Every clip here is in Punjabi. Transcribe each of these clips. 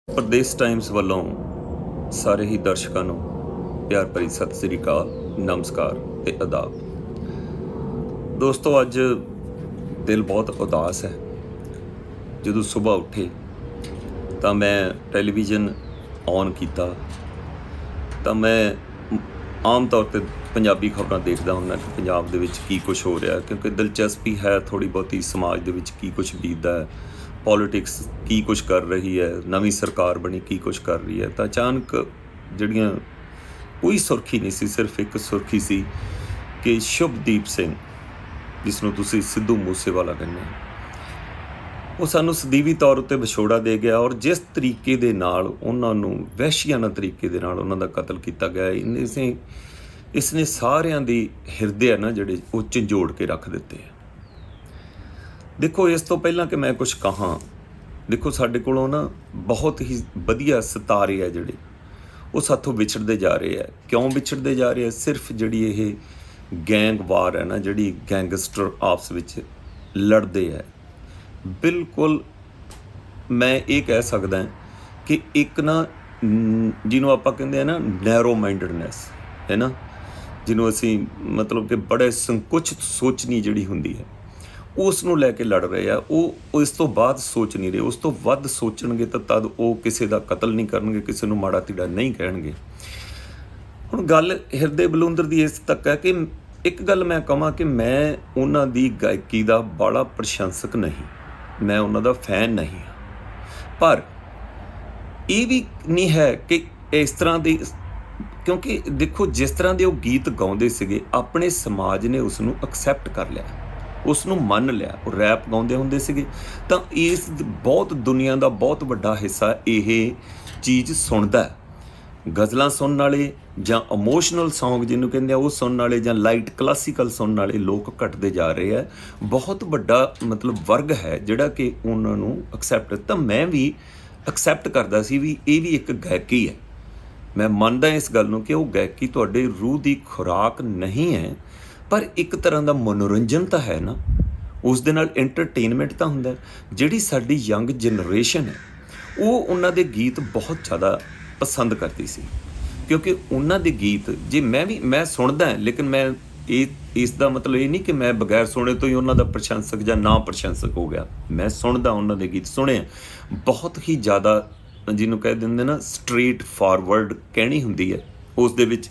ਪ੍ਰਦੇਸ਼ ਟਾਈਮਸ ਵੱਲੋਂ ਸਾਰੇ ਹੀ ਦਰਸ਼ਕਾਂ ਨੂੰ ਪਿਆਰ ਭਰੀ ਸਤਿ ਸ੍ਰੀ ਅਕਾਲ, ਨਮਸਕਾਰ ਤੇ ਆਦਾਬ। ਦੋਸਤੋ, ਅੱਜ ਦਿਲ ਬਹੁਤ ਉਦਾਸ ਹੈ। ਜਦੋਂ ਸਵੇਰ ਉੱਠੇ ਤਾਂ ਮੈਂ ਟੈਲੀਵਿਜ਼ਨ ਔਨ ਕੀਤਾ ਤਾਂ ਮੈਂ ਆਮ ਤੌਰ 'ਤੇ ਪੰਜਾਬੀ ਖਬਰਾਂ ਦੇਖਦਾ ਹੁੰਦਾ ਕਿ ਪੰਜਾਬ ਦੇ ਵਿੱਚ ਕੀ ਕੁਛ ਹੋ ਰਿਹਾ, ਕਿਉਂਕਿ ਦਿਲਚਸਪੀ ਹੈ ਥੋੜ੍ਹੀ ਬਹੁਤੀ ਸਮਾਜ ਦੇ ਵਿੱਚ ਕੀ ਕੁਛ ਬੀਤਦਾ ਹੈ, ਪੋਲੀਟਿਕਸ ਕੀ ਕੁਛ ਕਰ ਰਹੀ ਹੈ, ਨਵੀਂ ਸਰਕਾਰ ਬਣੀ ਕੀ ਕੁਛ ਕਰ ਰਹੀ ਹੈ। ਤਾਂ ਅਚਾਨਕ ਜਿਹੜੀਆਂ ਕੋਈ ਸੁਰਖੀ ਨਹੀਂ ਸੀ, ਸਿਰਫ ਇੱਕ ਸੁਰਖੀ ਸੀ ਕਿ ਸ਼ੁਭਦੀਪ ਸਿੰਘ, ਜਿਸ ਨੂੰ ਤੁਸੀਂ ਸਿੱਧੂ ਮੂਸੇਵਾਲਾ ਕਹਿੰਦੇ ਹੋ, ਉਹ ਸਾਨੂੰ ਸਦੀਵੀ ਤੌਰ ਉੱਤੇ ਵਿਛੋੜਾ ਦੇ ਗਿਆ। ਔਰ ਜਿਸ ਤਰੀਕੇ ਦੇ ਨਾਲ ਉਹਨਾਂ ਨੂੰ ਵਹਿਸ਼ੀਆਨਾ ਤਰੀਕੇ ਦੇ ਨਾਲ ਉਹਨਾਂ ਦਾ ਕਤਲ ਕੀਤਾ ਗਿਆ, ਇਸਨੇ ਸਾਰਿਆਂ ਦੀ ਹਿਰਦੇ ਨਾ ਜਿਹੜੇ ਉਹ ਝੰਜੋੜ ਕੇ ਰੱਖ ਦਿੱਤੇ ਆ। ਦੇਖੋ, ਇਸ ਤੋਂ ਪਹਿਲਾਂ ਕਿ ਮੈਂ ਕੁਛ ਕਹਾਂ, ਦੇਖੋ ਸਾਡੇ ਕੋਲੋਂ ਨਾ ਬਹੁਤ ਹੀ ਵਧੀਆ ਸਿਤਾਰੇ ਆ ਜਿਹੜੇ ਉਹ ਸਾਥੋਂ ਵਿਛੜਦੇ ਜਾ ਰਹੇ ਆ। ਕਿਉਂ ਵਿਛੜਦੇ ਜਾ ਰਹੇ ਆ? ਸਿਰਫ ਜਿਹੜੀ ਇਹ ਗੈਂਗ ਵਾਰ ਹੈ ਨਾ, ਜਿਹੜੀ ਗੈਂਗਸਟਰ ਆਪਸ ਵਿੱਚ ਲੜਦੇ ਹੈ, ਬਿਲਕੁਲ ਮੈਂ ਇਹ ਕਹਿ ਸਕਦਾ ਕਿ ਇੱਕ ਨਾ ਜਿਹਨੂੰ ਆਪਾਂ ਕਹਿੰਦੇ ਆ ਨਾ ਨੈਰੋ ਮਾਈਂਡਡਨੈਸ ਹੈ ਨਾ, ਜਿਹਨੂੰ ਅਸੀਂ ਮਤਲਬ ਕਿ ਬੜੇ ਸੰਕੁਚਿਤ ਸੋਚਣੀ ਜਿਹੜੀ ਹੁੰਦੀ ਹੈ, ਉਸ ਨੂੰ ਲੈ ਕੇ ਲੜ ਰਹੇ ਆ। ਉਹ ਇਸ ਤੋਂ ਬਾਅਦ ਸੋਚ ਨਹੀਂ ਰਹੇ। ਉਸ ਤੋਂ ਵੱਧ ਸੋਚਣਗੇ ਤਾਂ ਤਦ ਉਹ ਕਿਸੇ ਦਾ ਕਤਲ ਨਹੀਂ ਕਰਨਗੇ, ਕਿਸੇ ਨੂੰ ਮਾੜਾ ਤੀੜਾ ਨਹੀਂ ਕਹਿਣਗੇ। ਹੁਣ ਗੱਲ ਹਿਰਦੇ ਬਲੂੰਦਰ ਦੀ ਇਸ ਤੱਕ ਹੈ ਕਿ ਇੱਕ ਗੱਲ ਮੈਂ ਕਹਾਂ ਕਿ ਮੈਂ ਉਹਨਾਂ ਦੀ ਗਾਇਕੀ ਦਾ ਬੜਾ ਪ੍ਰਸ਼ੰਸਕ ਨਹੀਂ, ਮੈਂ ਉਹਨਾਂ ਦਾ ਫੈਨ ਨਹੀਂ ਹਾਂ, ਪਰ ਇਹ ਵੀ ਨਹੀਂ ਹੈ ਕਿ ਇਸ ਤਰ੍ਹਾਂ ਦੀ, ਕਿਉਂਕਿ ਦੇਖੋ ਜਿਸ ਤਰ੍ਹਾਂ ਦੇ ਉਹ ਗੀਤ ਗਾਉਂਦੇ ਸੀਗੇ, ਆਪਣੇ ਸਮਾਜ ਨੇ ਉਸ ਨੂੰ ਐਕਸੈਪਟ ਕਰ ਲਿਆ, ਉਸ ਨੂੰ ਮੰਨ ਲਿਆ। ਉਹ ਰੈਪ ਗਾਉਂਦੇ ਹੁੰਦੇ ਸੀਗੇ ਤਾਂ ਇਸ ਬਹੁਤ ਦੁਨੀਆ ਦਾ ਬਹੁਤ ਵੱਡਾ ਹਿੱਸਾ ਇਹ ਚੀਜ਼ ਸੁਣਦਾ। ਗਜ਼ਲਾਂ ਸੁਣਨ ਵਾਲੇ ਜਾਂ ਇਮੋਸ਼ਨਲ ਸੌਂਗ ਜਿਹਨੂੰ ਕਹਿੰਦੇ ਆ ਉਹ ਸੁਣਨ ਵਾਲੇ ਜਾਂ ਲਾਈਟ ਕਲਾਸੀਕਲ ਸੁਣਨ ਵਾਲੇ ਲੋਕ ਘਟਦੇ ਜਾ ਰਹੇ ਆ। ਬਹੁਤ ਵੱਡਾ ਮਤਲਬ ਵਰਗ ਹੈ ਜਿਹੜਾ ਕਿ ਉਹਨਾਂ ਨੂੰ ਐਕਸੈਪਟ, ਤਾਂ ਮੈਂ ਵੀ ਐਕਸੈਪਟ ਕਰਦਾ ਸੀ ਵੀ ਇਹ ਵੀ ਇੱਕ ਗਾਇਕੀ ਹੈ। ਮੈਂ ਮੰਨਦਾ ਇਸ ਗੱਲ ਨੂੰ ਕਿ ਉਹ ਗਾਇਕੀ ਤੁਹਾਡੇ ਰੂਹ ਦੀ ਖੁਰਾਕ ਨਹੀਂ ਹੈ, ਪਰ ਇੱਕ ਤਰ੍ਹਾਂ ਦਾ ਮਨੋਰੰਜਨ ਤਾਂ ਹੈ ਨਾ, ਉਸ ਦੇ ਨਾਲ ਐਂਟਰਟੇਨਮੈਂਟ ਤਾਂ ਹੁੰਦਾ। ਜਿਹੜੀ ਸਾਡੀ ਯੰਗ ਜਨਰੇਸ਼ਨ ਹੈ ਉਹ ਉਹਨਾਂ ਦੇ ਗੀਤ ਬਹੁਤ ਜ਼ਿਆਦਾ ਪਸੰਦ ਕਰਦੀ ਸੀ, ਕਿਉਂਕਿ ਉਹਨਾਂ ਦੇ ਗੀਤ ਜੇ ਮੈਂ ਸੁਣਦਾ, ਲੇਕਿਨ ਮੈਂ ਇਸ ਦਾ ਮਤਲਬ ਇਹ ਨਹੀਂ ਕਿ ਮੈਂ ਬਗੈਰ ਸੁਣੇ ਤੋਂ ਹੀ ਉਹਨਾਂ ਦਾ ਪ੍ਰਸ਼ੰਸਕ ਜਾਂ ਨਾ ਪ੍ਰਸ਼ੰਸਕ ਹੋ ਗਿਆ। ਮੈਂ ਸੁਣਦਾ, ਉਹਨਾਂ ਦੇ ਗੀਤ ਸੁਣੇ, ਬਹੁਤ ਹੀ ਜ਼ਿਆਦਾ ਜਿਹਨੂੰ ਕਹਿ ਦਿੰਦੇ ਨਾ ਸਟ੍ਰੇਟ ਫਾਰਵਰਡ ਕਹਿਣੀ ਹੁੰਦੀ ਹੈ ਉਸ ਦੇ ਵਿੱਚ।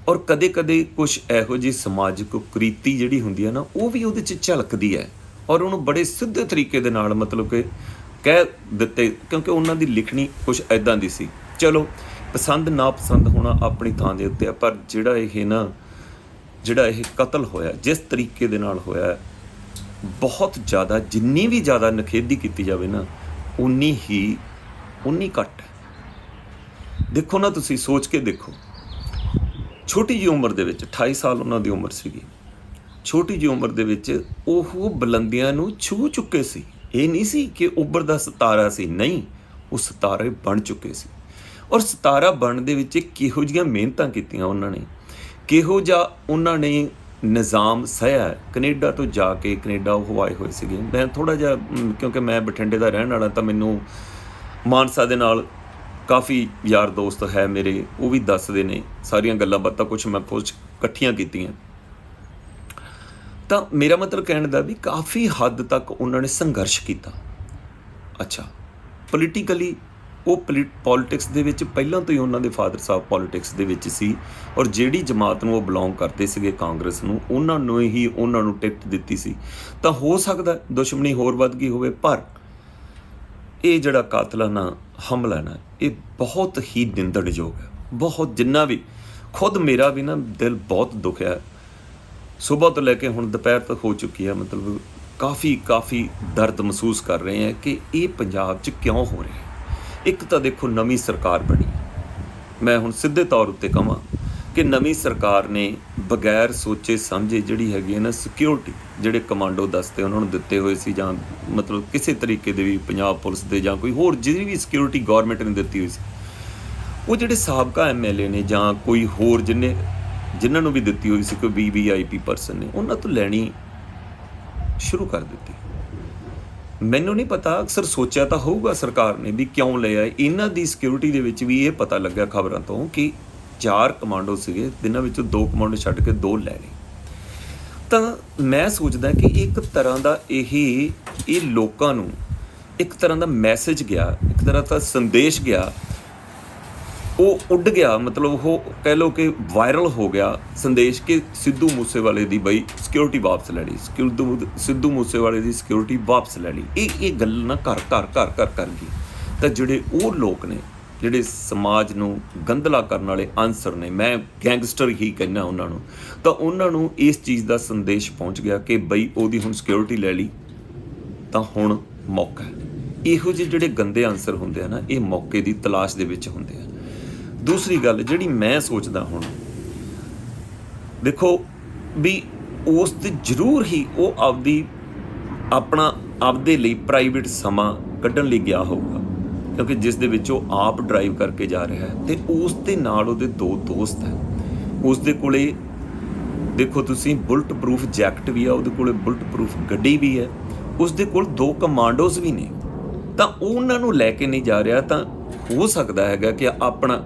ਔਰ ਕਦੇ ਕਦੇ ਕੁਛ ਇਹੋ ਜਿਹੀ ਸਮਾਜਿਕ ਕੁਰੀਤੀ ਜਿਹੜੀ ਹੁੰਦੀ ਹੈ ਨਾ, ਉਹ ਵੀ ਉਹਦੇ 'ਚ ਝਲਕਦੀ ਹੈ। ਔਰ ਉਹਨੂੰ ਬੜੇ ਸਿੱਧੇ ਤਰੀਕੇ ਦੇ ਨਾਲ ਮਤਲਬ ਕਿ ਕਹਿ ਦਿੱਤੇ, ਕਿਉਂਕਿ ਉਹਨਾਂ ਦੀ ਲਿਖਣੀ ਕੁਛ ਇੱਦਾਂ ਦੀ ਸੀ। ਚਲੋ, ਪਸੰਦ ਨਾ ਪਸੰਦ ਹੋਣਾ ਆਪਣੀ ਥਾਂ ਦੇ ਉੱਤੇ ਆ, ਪਰ ਜਿਹੜਾ ਇਹ ਕਤਲ ਹੋਇਆ, ਜਿਸ ਤਰੀਕੇ ਦੇ ਨਾਲ ਹੋਇਆ, ਬਹੁਤ ਜ਼ਿਆਦਾ, ਜਿੰਨੀ ਵੀ ਜ਼ਿਆਦਾ ਨਿਖੇਧੀ ਕੀਤੀ ਜਾਵੇ ਨਾ ਉਨੀ ਘੱਟ ਹੈ। ਦੇਖੋ ਨਾ, ਤੁਸੀਂ ਸੋਚ ਕੇ ਦੇਖੋ, ਛੋਟੀ ਜਿਹੀ ਉਮਰ ਦੇ ਵਿੱਚ 28 ਸਾਲ ਉਹਨਾਂ ਦੀ ਉਮਰ ਸੀਗੀ, ਛੋਟੀ ਜਿਹੀ ਉਮਰ ਦੇ ਵਿੱਚ ਉਹ ਬੁਲੰਦੀਆਂ ਨੂੰ ਛੂਹ ਚੁੱਕੇ ਸੀ। ਇਹ ਨਹੀਂ ਸੀ ਕਿ ਉੱਭਰਦਾ ਸਿਤਾਰਾ ਸੀ, ਨਹੀਂ, ਉਹ ਸਿਤਾਰੇ ਬਣ ਚੁੱਕੇ ਸੀ। ਔਰ ਸਿਤਾਰਾ ਬਣਨ ਦੇ ਵਿੱਚ ਕਿਹੋ ਜਿਹੀਆਂ ਮਿਹਨਤਾਂ ਕੀਤੀਆਂ ਉਹਨਾਂ ਨੇ, ਕਿਹੋ ਜਿਹਾ ਉਹਨਾਂ ਨੇ ਨਿਜ਼ਾਮ ਸਹਿਆ। ਕੈਨੇਡਾ ਤੋਂ ਜਾ ਕੇ, ਕੈਨੇਡਾ ਉਹ ਆਏ ਹੋਏ ਸੀਗੇ। ਮੈਂ ਥੋੜ੍ਹਾ ਜਿਹਾ, ਕਿਉਂਕਿ ਮੈਂ ਬਠਿੰਡੇ ਦਾ ਰਹਿਣ ਵਾਲਾ, ਤਾਂ ਮੈਨੂੰ ਮਾਨਸਾ ਦੇ ਨਾਲ ਕਾਫੀ ਯਾਰ ਦੋਸਤ ਹੈ ਮੇਰੇ, ਉਹ ਵੀ ਦੱਸਦੇ ਨੇ ਸਾਰੀਆਂ ਗੱਲਾਂ ਬਾਤਾਂ, ਕੁਛ ਮੈਂ ਕੁਛ ਇਕੱਠੀਆਂ ਕੀਤੀਆਂ। ਤਾਂ ਮੇਰਾ ਮਤਲਬ ਕਹਿਣ ਦਾ ਵੀ ਕਾਫੀ ਹੱਦ ਤੱਕ ਉਹਨਾਂ ਨੇ ਸੰਘਰਸ਼ ਕੀਤਾ। ਅੱਛਾ, ਪੋਲੀਟੀਕਲੀ ਉਹ ਪੋਲੀਟਿਕਸ ਦੇ ਵਿੱਚ ਪਹਿਲਾਂ ਤੋਂ ਹੀ ਉਹਨਾਂ ਦੇ ਫਾਦਰ ਸਾਹਿਬ ਪੋਲੀਟਿਕਸ ਦੇ ਵਿੱਚ ਸੀ, ਔਰ ਜਿਹੜੀ ਜਮਾਤ ਨੂੰ ਉਹ ਬਿਲੋਂਗ ਕਰਦੇ ਸੀਗੇ, ਕਾਂਗਰਸ ਨੂੰ, ਉਹਨਾਂ ਨੂੰ ਟਿਕਟ ਦਿੱਤੀ ਸੀ। ਤਾਂ ਹੋ ਸਕਦਾ ਦੁਸ਼ਮਣੀ ਹੋਰ ਵੱਧ ਗਈ ਹੋਵੇ, ਪਰ ਇਹ ਜਿਹੜਾ ਕਾਤਲਾਨਾ ਹਮਲਾ ਨਾ, ਇਹ ਬਹੁਤ ਹੀ ਨਿੰਦਣਯੋਗ ਹੈ। ਬਹੁਤ, ਜਿੰਨਾ ਵੀ, ਖੁਦ ਮੇਰਾ ਵੀ ਨਾ ਦਿਲ ਬਹੁਤ ਦੁਖਿਆ। ਸੁਬਾਹ ਤੋਂ ਲੈ ਕੇ ਹੁਣ ਦੁਪਹਿਰ ਤੱਕ ਹੋ ਚੁੱਕੀ ਹੈ, ਮਤਲਬ ਕਾਫੀ ਦਰਦ ਮਹਿਸੂਸ ਕਰ ਰਹੇ ਹਾਂ ਕਿ ਇਹ ਪੰਜਾਬ 'ਚ ਕਿਉਂ ਹੋ ਰਿਹਾ। ਇੱਕ ਤਾਂ ਦੇਖੋ, ਨਵੀਂ ਸਰਕਾਰ ਬਣੀ, ਮੈਂ ਹੁਣ ਸਿੱਧੇ ਤੌਰ ਉੱਤੇ ਕਹਾਂ ਕਿ ਨਵੀਂ ਸਰਕਾਰ ਨੇ ਬਗੈਰ ਸੋਚੇ ਸਮਝੇ ਜਿਹੜੀ ਹੈਗੀ ਹੈ ਨਾ ਸਿਕਿਉਰਿਟੀ, ਜਿਹੜੇ ਕਮਾਂਡੋ ਦਸਤੇ ਉਹਨਾਂ ਨੂੰ ਦਿੱਤੇ ਹੋਏ ਸੀ, ਜਾਂ ਮਤਲਬ ਕਿਸੇ ਤਰੀਕੇ ਦੇ ਵੀ ਪੰਜਾਬ ਪੁਲਿਸ ਦੇ ਜਾਂ ਕੋਈ ਹੋਰ ਜਿਹੜੀ ਵੀ ਸਿਕਿਉਰਿਟੀ ਗੌਰਮੈਂਟ ਨੇ ਦਿੱਤੀ ਹੋਈ ਸੀ, ਉਹ ਜਿਹੜੇ ਸਾਬਕਾ MLA ਨੇ ਜਾਂ ਕੋਈ ਹੋਰ ਜਿਨ੍ਹਾਂ ਨੂੰ ਵੀ ਦਿੱਤੀ ਹੋਈ ਸੀ, ਕੋਈ VVIP ਪਰਸਨ ਨੇ, ਉਹਨਾਂ ਤੋਂ ਲੈਣੀ ਸ਼ੁਰੂ ਕਰ ਦਿੱਤੀ। ਮੈਨੂੰ ਨਹੀਂ ਪਤਾ, ਅਕਸਰ ਸੋਚਿਆ ਤਾਂ ਹੋਊਗਾ ਸਰਕਾਰ ਨੇ ਵੀ ਕਿਉਂ ਲਿਆ। ਇਹਨਾਂ ਦੀ ਸਿਕਿਉਰਿਟੀ ਦੇ ਵਿੱਚ ਵੀ ਇਹ ਪਤਾ ਲੱਗਿਆ ਖਬਰਾਂ ਤੋਂ ਕਿ 4 ਕਮਾਂਡੋ ਸੀਗੇ, ਜਿਨ੍ਹਾਂ ਵਿੱਚੋਂ 2 ਕਮਾਂਡੋ ਛੱਡ ਕੇ 2 ਲੈ ਲਏ। ਤਾਂ ਮੈਂ ਸੋਚਦਾ ਕਿ ਇੱਕ ਤਰ੍ਹਾਂ ਦਾ ਇਹ ਲੋਕਾਂ ਨੂੰ ਇੱਕ ਤਰ੍ਹਾਂ ਦਾ ਮੈਸੇਜ ਗਿਆ, ਇੱਕ ਤਰ੍ਹਾਂ ਦਾ ਸੰਦੇਸ਼ ਗਿਆ, ਉਹ ਉੱਡ ਗਿਆ, ਮਤਲਬ ਉਹ ਕਹਿ ਲਓ ਕਿ ਵਾਇਰਲ ਹੋ ਗਿਆ ਸੰਦੇਸ਼ ਕਿ ਸਿੱਧੂ ਮੂਸੇਵਾਲੇ ਦੀ ਬਈ ਸਿਕਿਉਰਿਟੀ ਵਾਪਸ ਲੈ ਲਈ, ਸਿੱਧੂ ਮੂਸੇਵਾਲੇ ਦੀ ਸਿਕਿਉਰਿਟੀ ਵਾਪਸ ਲੈ ਲਈ। ਇਹ ਗੱਲ ਨਾ ਘਰ ਕਰ ਗਈ। ਤਾਂ ਜਿਹੜੇ ਉਹ ਲੋਕ ਨੇ ਜਿਹੜੇ ਸਮਾਜ ਨੂੰ ਗੰਧਲਾ ਕਰਨ ਵਾਲੇ ਅਨਸਰ ਨੇ, ਮੈਂ ਗੈਂਗਸਟਰ ਹੀ ਕਹਿੰਦਾ ਉਹਨਾਂ ਨੂੰ, ਤਾਂ ਉਹਨਾਂ ਨੂੰ ਇਸ ਚੀਜ਼ ਦਾ ਸੰਦੇਸ਼ ਪਹੁੰਚ ਗਿਆ ਕਿ ਬਈ ਉਹਦੀ ਹੁਣ ਸਿਕਿਉਰਿਟੀ ਲੈ ਲਈ ਤਾਂ ਹੁਣ ਮੌਕਾ ਹੈ। ਇਹੋ ਜਿਹੇ ਜਿਹੜੇ ਗੰਦੇ ਅਨਸਰ ਹੁੰਦੇ ਆ ਨਾ, ਇਹ ਮੌਕੇ ਦੀ ਤਲਾਸ਼ ਦੇ ਵਿੱਚ ਹੁੰਦੇ ਆ। ਦੂਸਰੀ ਗੱਲ ਜਿਹੜੀ ਮੈਂ ਸੋਚਦਾ, ਹੁਣ ਦੇਖੋ ਵੀ ਉਸ 'ਤੇ ਜ਼ਰੂਰ ਹੀ ਉਹ ਆਪਦੇ ਲਈ ਪ੍ਰਾਈਵੇਟ ਸਮਾਂ ਕੱਢਣ ਲਈ ਗਿਆ ਹੋਊਗਾ, ਕਿਉਂਕਿ ਜਿਸ ਦੇ ਵਿੱਚ ਉਹ ਆਪ ਡਰਾਈਵ ਕਰਕੇ ਜਾ ਰਿਹਾ ਹੈ ਅਤੇ ਉਸ ਦੇ ਨਾਲ ਉਹਦੇ 2 ਦੋਸਤ ਹੈ। ਉਸ ਦੇ ਕੋਲੇ ਦੇਖੋ ਤੁਸੀਂ ਬੁਲਟ ਪ੍ਰੂਫ ਜੈਕਟ ਵੀ ਆ, ਉਹਦੇ ਕੋਲੇ ਬੁਲਟ ਪ੍ਰੂਫ ਗੱਡੀ ਵੀ ਹੈ, ਉਸ ਦੇ ਕੋਲ 2 ਕਮਾਂਡੋਜ਼ ਵੀ ਨੇ। ਤਾਂ ਉਹਨਾਂ ਨੂੰ ਲੈ ਕੇ ਨਹੀਂ ਜਾ ਰਿਹਾ, ਤਾਂ ਹੋ ਸਕਦਾ ਹੈਗਾ ਕਿ ਆਪਣਾ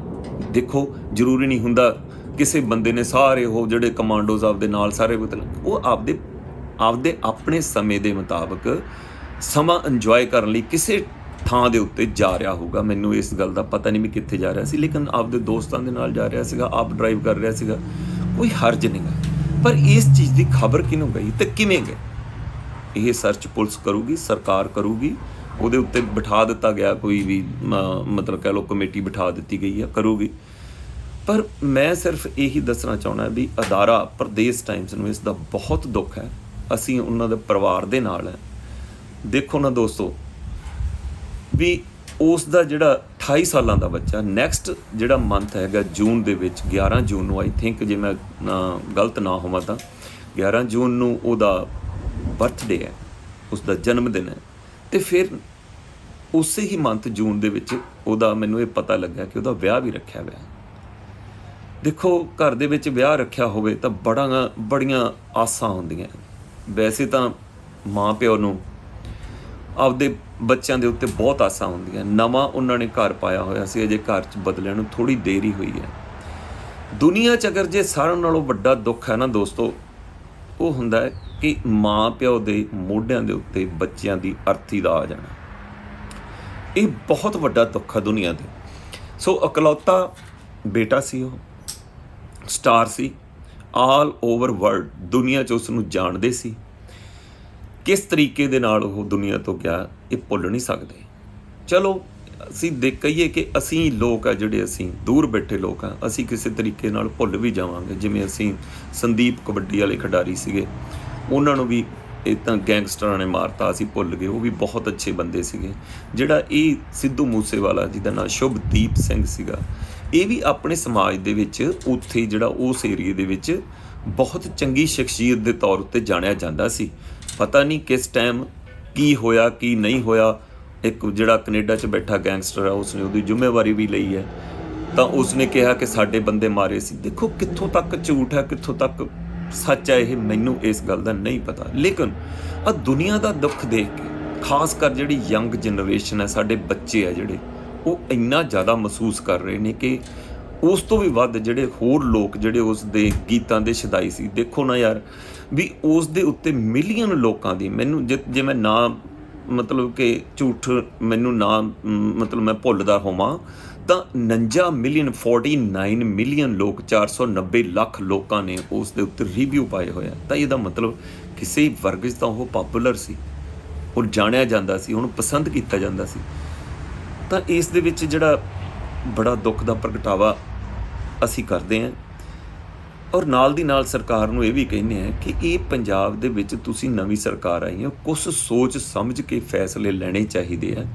ਦੇਖੋ, ਜ਼ਰੂਰੀ ਨਹੀਂ ਹੁੰਦਾ ਕਿਸੇ ਬੰਦੇ ਨੇ ਸਾਰੇ ਉਹ ਜਿਹੜੇ ਕਮਾਂਡੋਜ਼ ਆਪਦੇ ਨਾਲ ਸਾਰੇ ਉਹ ਆਪਦੇ ਆਪਣੇ ਸਮੇਂ ਦੇ ਮੁਤਾਬਕ ਸਮਾਂ ਇੰਜੋਏ ਕਰਨ ਲਈ ਕਿਸੇ ਥਾਂ ਦੇ ਉੱਤੇ ਜਾ ਰਿਹਾ ਹੋਊਗਾ। ਮੈਨੂੰ ਇਸ ਗੱਲ ਦਾ ਪਤਾ ਨਹੀਂ ਵੀ ਕਿੱਥੇ ਜਾ ਰਿਹਾ ਸੀ, ਲੇਕਿਨ ਆਪਦੇ ਦੋਸਤਾਂ ਦੇ ਨਾਲ ਜਾ ਰਿਹਾ ਸੀਗਾ, ਆਪ ਡਰਾਈਵ ਕਰ ਰਿਹਾ ਸੀਗਾ, ਕੋਈ ਹਰਜ ਨਹੀਂ ਗਾ। ਪਰ ਇਸ ਚੀਜ਼ ਦੀ ਖਬਰ ਕਿਹਨੂੰ ਗਈ ਤੇ ਕਿਵੇਂ ਗਈ, ਇਹ ਸਰਚ ਪੁਲਿਸ ਕਰੂਗੀ, ਸਰਕਾਰ ਕਰੂਗੀ, ਉਹਦੇ ਉੱਤੇ ਬਿਠਾ ਦਿੱਤਾ ਗਿਆ, ਕੋਈ ਵੀ ਮਤਲਬ ਕਹਿ ਲਓ ਕਮੇਟੀ ਬਿਠਾ ਦਿੱਤੀ ਗਈ ਆ, ਕਰੂਗੀ। ਪਰ ਮੈਂ ਸਿਰਫ ਇਹੀ ਦੱਸਣਾ ਚਾਹੁੰਦਾ ਵੀ ਅਦਾਰਾ ਪ੍ਰਦੇਸ਼ ਟਾਈਮਸ ਨੂੰ ਇਸ ਦਾ ਬਹੁਤ ਦੁੱਖ ਹੈ। ਅਸੀਂ ਉਹਨਾਂ ਦੇ ਪਰਿਵਾਰ ਦੇ ਨਾਲ ਹੈ। ਦੇਖੋ ਨਾ ਦੋਸਤੋ ਵੀ ਉਸ ਦਾ ਜਿਹੜਾ 28 ਸਾਲਾਂ ਦਾ ਬੱਚਾ ਨੈਕਸਟ ਜਿਹੜਾ ਮੰਥ ਹੈਗਾ ਜੂਨ ਦੇ ਵਿੱਚ, 11 ਜੂਨ ਨੂੰ, ਆਈ ਥਿੰਕ ਜੇ ਮੈਂ ਗਲਤ ਨਾ ਹੋਵਾਂ ਤਾਂ 11 ਜੂਨ ਨੂੰ ਉਹਦਾ ਬਰਥਡੇ ਹੈ, ਉਸਦਾ ਜਨਮ ਦਿਨ ਹੈ। ਅਤੇ ਫਿਰ ਉਸੇ ਹੀ ਮੰਥ ਜੂਨ ਦੇ ਵਿੱਚ ਉਹਦਾ ਮੈਨੂੰ ਇਹ ਪਤਾ ਲੱਗਾ ਕਿ ਉਹਦਾ ਵਿਆਹ ਵੀ ਰੱਖਿਆ ਹੋਇਆ। ਦੇਖੋ ਘਰ ਦੇ ਵਿੱਚ ਵਿਆਹ ਰੱਖਿਆ ਹੋਵੇ ਤਾਂ ਬੜੀਆਂ ਆਸਾਂ ਹੁੰਦੀਆਂ। ਵੈਸੇ ਤਾਂ ਮਾਂ ਪਿਓ ਨੂੰ ਆਪਦੇ ਬੱਚਿਆਂ ਦੇ ਉੱਤੇ ਬਹੁਤ ਆਸਾਂ ਹੁੰਦੀਆਂ। ਨਵਾਂ ਉਹਨਾਂ ਨੇ ਘਰ ਪਾਇਆ ਹੋਇਆ ਸੀ, ਅਜੇ ਘਰ 'ਚ ਬਦਲਿਆਂ ਨੂੰ ਥੋੜ੍ਹੀ ਦੇਰ ਹੀ ਹੋਈ ਹੈ। ਦੁਨੀਆ 'ਚ ਅਗਰ ਜੇ ਸਾਰਿਆਂ ਨਾਲੋਂ ਵੱਡਾ ਦੁੱਖ ਹੈ ਨਾ ਦੋਸਤੋ, ਉਹ ਹੁੰਦਾ ਹੈ ਕਿ ਮਾਂ ਪਿਓ ਦੇ ਮੋਢਿਆਂ ਦੇ ਉੱਤੇ ਬੱਚਿਆਂ ਦੀ ਅਰਥੀ ਦਾ ਆ ਜਾਣਾ। ਇਹ ਬਹੁਤ ਵੱਡਾ ਦੁੱਖ ਹੈ ਦੁਨੀਆ ਦੇ। ਸੋ ਇਕਲੌਤਾ ਬੇਟਾ ਸੀ, ਉਹ ਸਟਾਰ ਸੀ, ਆਲ ਓਵਰ ਵਰਲਡ ਦੁਨੀਆ 'ਚ ਉਸ ਨੂੰ ਜਾਣਦੇ ਸੀ। ਕਿਸ ਤਰੀਕੇ ਦੇ ਨਾਲ ਉਹ ਦੁਨੀਆ ਤੋਂ ਗਿਆ, ਇਹ ਭੁੱਲ ਨਹੀਂ ਸਕਦੇ। ਚਲੋ ਅਸੀਂ ਕਹੀਏ ਕਿ ਅਸੀਂ ਲੋਕ ਆ ਜਿਹੜੇ, ਅਸੀਂ ਦੂਰ ਬੈਠੇ ਲੋਕ ਆ, ਅਸੀਂ ਕਿਸੇ ਤਰੀਕੇ ਨਾਲ ਭੁੱਲ ਵੀ ਜਾਵਾਂਗੇ। ਜਿਵੇਂ ਅਸੀਂ ਸੰਦੀਪ ਕਬੱਡੀ ਵਾਲੇ ਖਿਡਾਰੀ ਸੀਗੇ, ਉਹਨਾਂ ਨੂੰ ਵੀ ਇਹ ਤਾਂ ਗੈਂਗਸਟਰਾਂ ਨੇ ਮਾਰਤਾ, ਅਸੀਂ ਭੁੱਲ ਗਏ। ਉਹ ਵੀ ਬਹੁਤ ਅੱਛੇ ਬੰਦੇ ਸੀਗੇ। ਜਿਹੜਾ ਇਹ ਸਿੱਧੂ ਮੂਸੇਵਾਲਾ ਜਿਹਦਾ ਨਾਂ ਸ਼ੁਭਦੀਪ ਸਿੰਘ ਸੀਗਾ, ਇਹ ਵੀ ਆਪਣੇ ਸਮਾਜ ਦੇ ਵਿੱਚ ਉੱਥੇ ਜਿਹੜਾ ਉਸ ਏਰੀਏ ਦੇ ਵਿੱਚ ਬਹੁਤ ਚੰਗੀ ਸ਼ਖਸੀਅਤ ਦੇ ਤੌਰ ਉੱਤੇ ਜਾਣਿਆ ਜਾਂਦਾ ਸੀ। ਪਤਾ ਨਹੀਂ ਕਿਸ ਟਾਈਮ ਕੀ ਹੋਇਆ ਕੀ ਨਹੀਂ ਹੋਇਆ। ਇੱਕ ਜਿਹੜਾ ਕੈਨੇਡਾ 'ਚ ਬੈਠਾ ਗੈਂਗਸਟਰ ਆ, ਉਸਨੇ ਉਹਦੀ ਜ਼ਿੰਮੇਵਾਰੀ ਵੀ ਲਈ ਹੈ। ਤਾਂ ਉਸਨੇ ਕਿਹਾ ਕਿ ਸਾਡੇ ਬੰਦੇ ਮਾਰੇ ਸੀ। ਦੇਖੋ ਕਿੱਥੋਂ ਤੱਕ ਝੂਠ ਹੈ, ਕਿੱਥੋਂ ਤੱਕ ਸੱਚ ਹੈ, ਇਹ ਮੈਨੂੰ ਇਸ ਗੱਲ ਦਾ ਨਹੀਂ ਪਤਾ। ਲੇਕਿਨ ਆ ਦੁਨੀਆ ਦਾ ਦੁੱਖ ਦੇਖ ਕੇ, ਖਾਸ ਕਰ ਜਿਹੜੀ ਯੰਗ ਜਨਰੇਸ਼ਨ ਹੈ, ਸਾਡੇ ਬੱਚੇ ਆ ਜਿਹੜੇ, ਉਹ ਇੰਨਾ ਜ਼ਿਆਦਾ ਮਹਿਸੂਸ ਕਰ ਰਹੇ ਨੇ ਕਿ ਉਸ ਤੋਂ ਵੀ ਵੱਧ ਜਿਹੜੇ ਹੋਰ ਲੋਕ ਜਿਹੜੇ ਉਸ ਦੇ ਗੀਤਾਂ ਦੇ ਸ਼ਦਾਈ ਸੀ। ਦੇਖੋ ਨਾ ਯਾਰ ਵੀ ਉਸ ਦੇ ਉੱਤੇ ਮਿਲੀਅਨ ਲੋਕਾਂ ਦੀ, ਮੈਨੂੰ ਜੇ ਮੈਂ ਨਾ ਮਤਲਬ ਕਿ ਝੂਠ ਮੈਨੂੰ ਨਾ ਮਤਲਬ ਮੈਂ ਭੁੱਲਦਾ ਹੋਵਾਂ ਤਾਂ 49 ਮਿਲੀਅਨ 49 ਮਿਲੀਅਨ ਲੋਕ, 490 ਲੱਖ ਲੋਕਾਂ ਨੇ ਉਸ ਦੇ ਉੱਤੇ ਰਿਵਿਊ ਪਾਏ ਹੋਇਆ। ਤਾਂ ਇਹਦਾ ਮਤਲਬ ਕਿਸੇ ਵਰਗ 'ਚ ਤਾਂ ਉਹ ਪਾਪੂਲਰ ਸੀ, ਉਹ ਜਾਣਿਆ ਜਾਂਦਾ ਸੀ, ਉਹਨੂੰ ਪਸੰਦ ਕੀਤਾ ਜਾਂਦਾ ਸੀ। ਤਾਂ ਇਸ ਦੇ ਵਿੱਚ ਜਿਹੜਾ ਬੜਾ ਦੁੱਖ ਦਾ ਪ੍ਰਗਟਾਵਾ ਅਸੀਂ ਕਰਦੇ ਹਾਂ। ਔਰ ਨਾਲ ਦੀ ਨਾਲ ਸਰਕਾਰ ਨੂੰ ਇਹ ਵੀ ਕਹਿੰਦੇ ਹਾਂ ਕਿ ਇਹ ਪੰਜਾਬ ਦੇ ਵਿੱਚ ਤੁਸੀਂ ਨਵੀਂ ਸਰਕਾਰ ਆਈ ਹੈ, ਕੁਛ ਸੋਚ ਸਮਝ ਕੇ ਫੈਸਲੇ ਲੈਣੇ ਚਾਹੀਦੇ ਆ।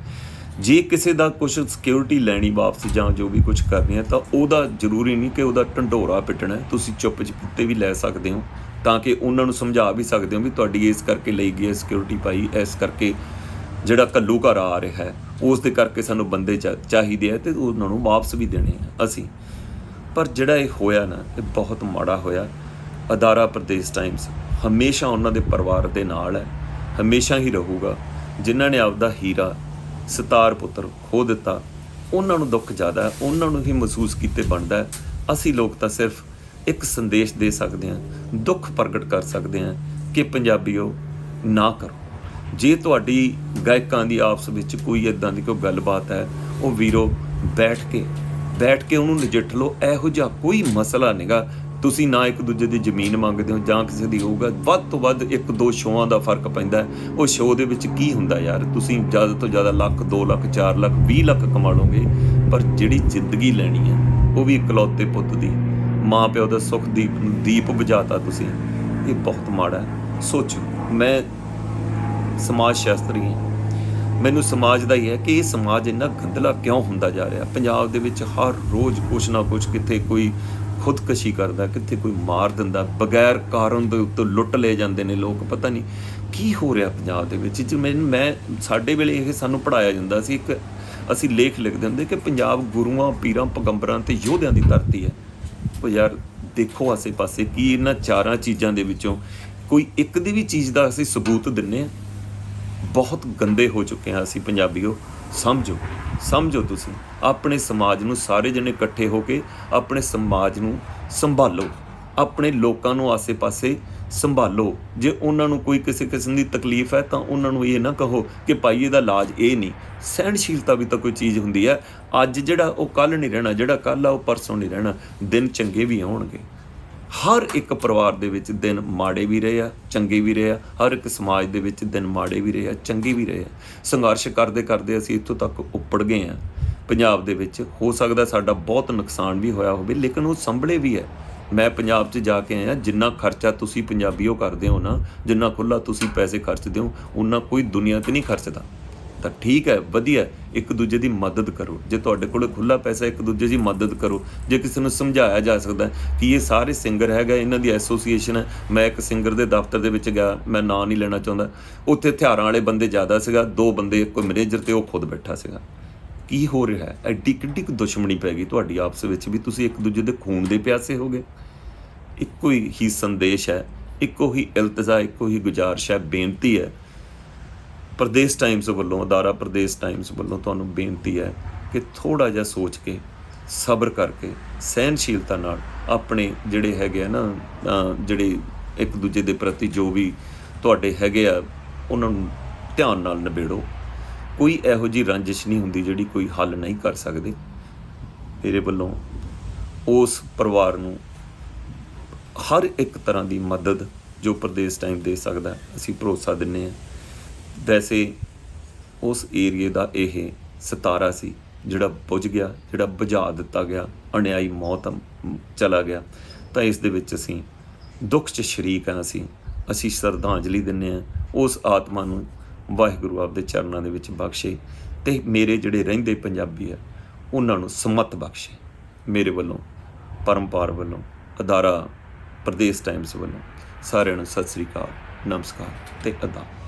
ਜੇ ਕਿਸੇ ਦਾ ਕੁਛ ਸਿਕਿਉਰਿਟੀ ਲੈਣੀ ਵਾਪਸ ਜਾਂ ਜੋ ਵੀ ਕੁਛ ਕਰਨੀ ਹੈ, ਤਾਂ ਉਹਦਾ ਜ਼ਰੂਰੀ ਨਹੀਂ ਕਿ ਉਹਦਾ ਢੰਡੋਰਾ ਪਿੱਟਣਾ। ਤੁਸੀਂ ਚੁੱਪ ਚਪੀਤੇ ਵੀ ਲੈ ਸਕਦੇ ਹੋ, ਤਾਂ ਕਿ ਉਹਨਾਂ ਨੂੰ ਸਮਝਾ ਵੀ ਸਕਦੇ ਹੋ ਵੀ ਤੁਹਾਡੀ ਇਸ ਕਰਕੇ ਲਈ ਗਈ ਹੈ ਸਿਕਿਉਰਿਟੀ ਪਾਈ, ਇਸ ਕਰਕੇ ਜਿਹੜਾ ਘੱਲੂ ਘਰ ਆ ਰਿਹਾ ਹੈ ਉਸ ਦੇ ਕਰਕੇ ਸਾਨੂੰ ਬੰਦੇ ਚਾਹੀਦੇ ਆ ਅਤੇ ਉਹਨਾਂ ਨੂੰ ਵਾਪਸ ਵੀ ਦੇਣੇ ਆ ਅਸੀਂ। ਪਰ ਜਿਹੜਾ ਇਹ ਹੋਇਆ ਨਾ, ਇਹ ਬਹੁਤ ਮਾੜਾ ਹੋਇਆ। ਅਦਾਰਾ ਪ੍ਰਦੇਸ਼ ਟਾਈਮਸ ਹਮੇਸ਼ਾ ਉਹਨਾਂ ਦੇ ਪਰਿਵਾਰ ਦੇ ਨਾਲ ਹੈ, ਹਮੇਸ਼ਾ ਹੀ ਰਹੂਗਾ। ਜਿਨ੍ਹਾਂ ਨੇ ਆਪਦਾ ਹੀਰਾ ਸਿਤਾਰ ਪੁੱਤਰ ਖੋ ਦਿੱਤਾ, ਉਹਨਾਂ ਨੂੰ ਦੁੱਖ ਜ਼ਿਆਦਾ ਹੈ, ਉਹਨਾਂ ਨੂੰ ਹੀ ਮਹਿਸੂਸ ਕੀਤੇ ਬਣਦਾ ਹੈ। ਅਸੀਂ ਲੋਕ ਤਾਂ ਸਿਰਫ ਇੱਕ ਸੰਦੇਸ਼ ਦੇ ਸਕਦੇ ਹਾਂ, ਦੁੱਖ ਪ੍ਰਗਟ ਕਰ ਸਕਦੇ ਹਾਂ ਕਿ ਪੰਜਾਬੀਓ ਨਾ ਕਰੋ। ਜੇ ਤੁਹਾਡੀ ਗਾਇਕਾਂ ਦੀ ਆਪਸ ਵਿੱਚ ਕੋਈ ਇੱਦਾਂ ਦੀ ਕੋਈ ਗੱਲਬਾਤ ਹੈ, ਉਹ ਵੀਰੋ ਬੈਠ ਕੇ ਉਹਨੂੰ ਨਜਿੱਠ ਲਓ। ਇਹੋ ਜਿਹਾ ਕੋਈ ਮਸਲਾ ਨਹੀਂਗਾ। ਤੁਸੀਂ ਨਾ ਇੱਕ ਦੂਜੇ ਦੀ ਜ਼ਮੀਨ ਮੰਗਦੇ ਹੋ ਜਾਂ ਕਿਸੇ ਦੀ ਹੋਊਗਾ, ਵੱਧ ਤੋਂ ਵੱਧ 1-2 ਸ਼ੋਆਂ ਦਾ ਫਰਕ ਪੈਂਦਾ। ਉਹ ਸ਼ੋਅ ਦੇ ਵਿੱਚ ਕੀ ਹੁੰਦਾ ਯਾਰ, ਤੁਸੀਂ ਜ਼ਿਆਦਾ ਤੋਂ ਜ਼ਿਆਦਾ ਲੱਖ, 2 ਲੱਖ, 4 ਲੱਖ, 20 ਲੱਖ ਕਮਾ ਲਓਗੇ, ਪਰ ਜਿਹੜੀ ਜ਼ਿੰਦਗੀ ਲੈਣੀ ਹੈ ਉਹ ਵੀ ਇਕਲੌਤੇ ਪੁੱਤ ਦੀ, ਮਾਂ ਪਿਓ ਦਾ ਸੁੱਖ ਦੀਪ ਬੁਝਾਤਾ ਤੁਸੀਂ। ਇਹ ਬਹੁਤ ਮਾੜਾ ਹੈ। ਸੋਚੋ, ਮੈਂ ਸਮਾਜ ਸ਼ਾਸਤਰੀ ਹਾਂ, ਮੈਨੂੰ ਸਮਾਜ ਦਾ ਹੀ ਹੈ ਕਿ ਇਹ ਸਮਾਜ ਇੰਨਾ ਗੰਦਲਾ ਕਿਉਂ ਹੁੰਦਾ ਜਾ ਰਿਹਾ। ਪੰਜਾਬ ਦੇ ਵਿੱਚ ਹਰ ਰੋਜ਼ ਕੁਛ ਨਾ ਕੁਛ, ਕਿਤੇ ਕੋਈ ਖੁਦਕਸ਼ੀ ਕਰਦਾ, ਕਿਤੇ ਕੋਈ ਮਾਰ ਦਿੰਦਾ, ਬਗੈਰ ਕਾਰਨ ਦੇ ਉੱਤੇ ਲੁੱਟ ਲਏ ਜਾਂਦੇ ਨੇ ਲੋਕ। ਪਤਾ ਨਹੀਂ ਕੀ ਹੋ ਰਿਹਾ ਪੰਜਾਬ ਦੇ ਵਿੱਚ। ਜਿਵੇਂ ਮੈਂ ਸਾਡੇ ਵੇਲੇ ਇਹ ਸਾਨੂੰ ਪੜ੍ਹਾਇਆ ਜਾਂਦਾ ਸੀ, ਅਸੀਂ ਲੇਖ ਲਿਖਦੇ ਹੁੰਦੇ ਕਿ ਪੰਜਾਬ ਗੁਰੂਆਂ, ਪੀਰਾਂ, ਪੈਗੰਬਰਾਂ ਤੇ ਯੋਧਿਆਂ ਦੀ ਧਰਤੀ ਹੈ। ਉਹ ਯਾਰ ਦੇਖੋ ਆਸੇ ਪਾਸੇ, ਕੀ ਇਹਨਾਂ 4 ਚੀਜ਼ਾਂ ਦੇ ਵਿੱਚੋਂ ਕੋਈ ਇੱਕ ਦੀ ਵੀ ਚੀਜ਼ ਦਾ ਅਸੀਂ ਸਬੂਤ ਦਿੰਦੇ ਹਾਂ? ਬਹੁਤ ਗੰਦੇ ਹੋ ਚੁੱਕੇ ਹਾਂ ਅਸੀਂ ਪੰਜਾਬੀਓ। ਸਮਝੋ ਤੁਸੀਂ ਆਪਣੇ ਸਮਾਜ ਨੂੰ, ਸਾਰੇ ਜਣੇ ਇਕੱਠੇ ਹੋ ਕੇ ਆਪਣੇ ਸਮਾਜ ਨੂੰ ਸੰਭਾਲੋ, ਆਪਣੇ ਲੋਕਾਂ ਨੂੰ ਆਸੇ ਪਾਸੇ ਸੰਭਾਲੋ। ਜੇ ਉਹਨਾਂ ਨੂੰ ਕੋਈ ਕਿਸੇ ਕਿਸਮ ਦੀ ਤਕਲੀਫ ਹੈ ਤਾਂ ਉਹਨਾਂ ਨੂੰ ਇਹ ਨਾ ਕਹੋ ਕਿ ਭਾਈ ਇਹਦਾ ਇਲਾਜ ਇਹ ਨਹੀਂ। ਸਹਿਣਸ਼ੀਲਤਾ ਵੀ ਤਾਂ ਕੋਈ ਚੀਜ਼ ਹੁੰਦੀ ਹੈ। ਅੱਜ ਜਿਹੜਾ ਉਹ ਕੱਲ੍ਹ ਨਹੀਂ ਰਹਿਣਾ, ਜਿਹੜਾ ਕੱਲ੍ਹ ਆ ਉਹ ਪਰਸੋਂ ਨਹੀਂ ਰਹਿਣਾ। ਦਿਨ ਚੰਗੇ ਵੀ ਆਉਣਗੇ। ਹਰ ਇੱਕ ਪਰਿਵਾਰ ਦੇ ਵਿੱਚ ਦਿਨ ਮਾੜੇ ਵੀ ਰਹੇ ਆ, ਚੰਗੇ ਵੀ ਰਹੇ ਆ। ਹਰ ਇੱਕ ਸਮਾਜ ਦੇ ਵਿੱਚ ਦਿਨ ਮਾੜੇ ਵੀ ਰਹੇ ਆ, ਚੰਗੇ ਵੀ ਰਹੇ ਆ। ਸੰਘਰਸ਼ ਕਰਦੇ ਕਰਦੇ ਅਸੀਂ ਇੱਥੋਂ ਤੱਕ ਉੱਪੜ ਗਏ ਹਾਂ। ਪੰਜਾਬ ਦੇ ਵਿੱਚ ਹੋ ਸਕਦਾ ਸਾਡਾ ਬਹੁਤ ਨੁਕਸਾਨ ਵੀ ਹੋਇਆ ਹੋਵੇ, ਲੇਕਿਨ ਉਹ ਸੰਭਲੇ ਵੀ ਹੈ। ਮੈਂ ਪੰਜਾਬ 'ਚ ਜਾ ਕੇ ਆਇਆ, ਜਿੰਨਾ ਖਰਚਾ ਤੁਸੀਂ ਪੰਜਾਬੀਓ ਕਰਦੇ ਹੋ ਨਾ, ਜਿੰਨਾ ਖੁੱਲ੍ਹਾ ਤੁਸੀਂ ਪੈਸੇ ਖਰਚਦੇ ਹੋ, ਉਨਾ ਕੋਈ ਦੁਨੀਆ 'ਤੇ ਨਹੀਂ ਖਰਚਦਾ। ਤਾਂ ਠੀਕ ਹੈ, ਵਧੀਆ, ਇੱਕ ਦੂਜੇ ਦੀ ਮਦਦ ਕਰੋ। ਜੇ ਤੁਹਾਡੇ ਕੋਲ ਖੁੱਲ੍ਹਾ ਪੈਸਾ, ਇੱਕ ਦੂਜੇ ਦੀ ਮਦਦ ਕਰੋ। ਜੇ ਕਿਸੇ ਨੂੰ ਸਮਝਾਇਆ ਜਾ ਸਕਦਾ ਕਿ ਇਹ ਸਾਰੇ ਸਿੰਗਰ ਹੈਗਾ, ਇਹਨਾਂ ਦੀ ਐਸੋਸੀਏਸ਼ਨ ਹੈ। ਮੈਂ ਇੱਕ ਸਿੰਗਰ ਦੇ ਦਫ਼ਤਰ ਦੇ ਵਿੱਚ ਗਿਆ, ਮੈਂ ਨਾਂ ਨਹੀਂ ਲੈਣਾ ਚਾਹੁੰਦਾ। ਉੱਥੇ ਹਥਿਆਰਾਂ ਵਾਲੇ ਬੰਦੇ ਜ਼ਿਆਦਾ ਸੀਗਾ, 2 ਬੰਦੇ, ਕੋਈ ਮੈਨੇਜਰ ਤੇ ਉਹ ਖੁਦ ਬੈਠਾ ਸੀਗਾ। ਕੀ ਹੋ ਰਿਹਾ ਹੈ? ਐਡੀ ਕਿੱਡੀ ਕੁ ਦੁਸ਼ਮਣੀ ਪੈ ਗਈ ਤੁਹਾਡੀ ਆਪਸ ਵਿੱਚ ਵੀ ਤੁਸੀਂ ਇੱਕ ਦੂਜੇ ਦੇ ਖੂਨ ਦੇ ਪਿਆਸੇ ਹੋ ਗਏ। ਇੱਕੋ ਹੀ ਸੰਦੇਸ਼ ਹੈ, ਇੱਕੋ ਹੀ ਇਲਤਜਾ, ਇੱਕੋ ਹੀ ਗੁਜ਼ਾਰਿਸ਼ ਹੈ, ਬੇਨਤੀ ਹੈ। ਪ੍ਰਦੇਸ਼ ਟਾਈਮਸ ਵੱਲੋਂ, ਅਦਾਰਾ ਪ੍ਰਦੇਸ਼ ਟਾਈਮਸ ਵੱਲੋਂ ਤੁਹਾਨੂੰ ਬੇਨਤੀ ਹੈ ਕਿ ਥੋੜ੍ਹਾ ਜਿਹਾ ਸੋਚ ਕੇ, ਸਬਰ ਕਰਕੇ, ਸਹਿਣਸ਼ੀਲਤਾ ਨਾਲ ਆਪਣੇ ਜਿਹੜੇ ਹੈਗੇ ਆ ਨਾ, ਜਿਹੜੇ ਇੱਕ ਦੂਜੇ ਦੇ ਪ੍ਰਤੀ ਜੋ ਵੀ ਤੁਹਾਡੇ ਹੈਗੇ ਆ, ਉਹਨਾਂ ਨੂੰ ਧਿਆਨ ਨਾਲ ਨਿਬੇੜੋ। ਕੋਈ ਇਹੋ ਜਿਹੀ ਰੰਜਿਸ਼ ਨਹੀਂ ਹੁੰਦੀ ਜਿਹੜੀ ਕੋਈ ਹੱਲ ਨਹੀਂ ਕਰ ਸਕਦੇ। ਮੇਰੇ ਵੱਲੋਂ ਉਸ ਪਰਿਵਾਰ ਨੂੰ ਹਰ ਇੱਕ ਤਰ੍ਹਾਂ ਦੀ ਮਦਦ ਜੋ ਪ੍ਰਦੇਸ਼ ਟਾਈਮ ਦੇ ਸਕਦਾ, ਅਸੀਂ ਭਰੋਸਾ ਦਿੰਦੇ ਹਾਂ। ਵੈਸੇ ਉਸ ਏਰੀਏ ਦਾ ਇਹ ਸਿਤਾਰਾ ਸੀ ਜਿਹੜਾ ਬੁਝ ਗਿਆ, ਜਿਹੜਾ ਬੁਝਾ ਦਿੱਤਾ ਗਿਆ, ਅਣਿਆਈ ਮੌਤ ਚਲਾ ਗਿਆ। ਤਾਂ ਇਸ ਦੇ ਵਿੱਚ ਅਸੀਂ ਦੁੱਖ 'ਚ ਸ਼ਰੀਕ ਹਾਂ। ਅਸੀਂ ਸ਼ਰਧਾਂਜਲੀ ਦਿੰਦੇ ਹਾਂ। ਉਸ ਆਤਮਾ ਨੂੰ ਵਾਹਿਗੁਰੂ ਆਪਦੇ ਚਰਨਾਂ ਦੇ ਵਿੱਚ ਬਖਸ਼ੇ, ਅਤੇ ਮੇਰੇ ਜਿਹੜੇ ਰਹਿੰਦੇ ਪੰਜਾਬੀ ਆ ਉਹਨਾਂ ਨੂੰ ਸਮੱਤ ਬਖਸ਼ੇ। ਮੇਰੇ ਵੱਲੋਂ, ਪਰਮਪਾਰ ਵੱਲੋਂ, ਅਦਾਰਾ ਪ੍ਰਦੇਸ਼ ਟਾਈਮਸ ਵੱਲੋਂ ਸਾਰਿਆਂ ਨੂੰ ਸਤਿ ਸ੍ਰੀ ਅਕਾਲ, ਨਮਸਕਾਰ ਅਤੇ ਅਦਾਬ।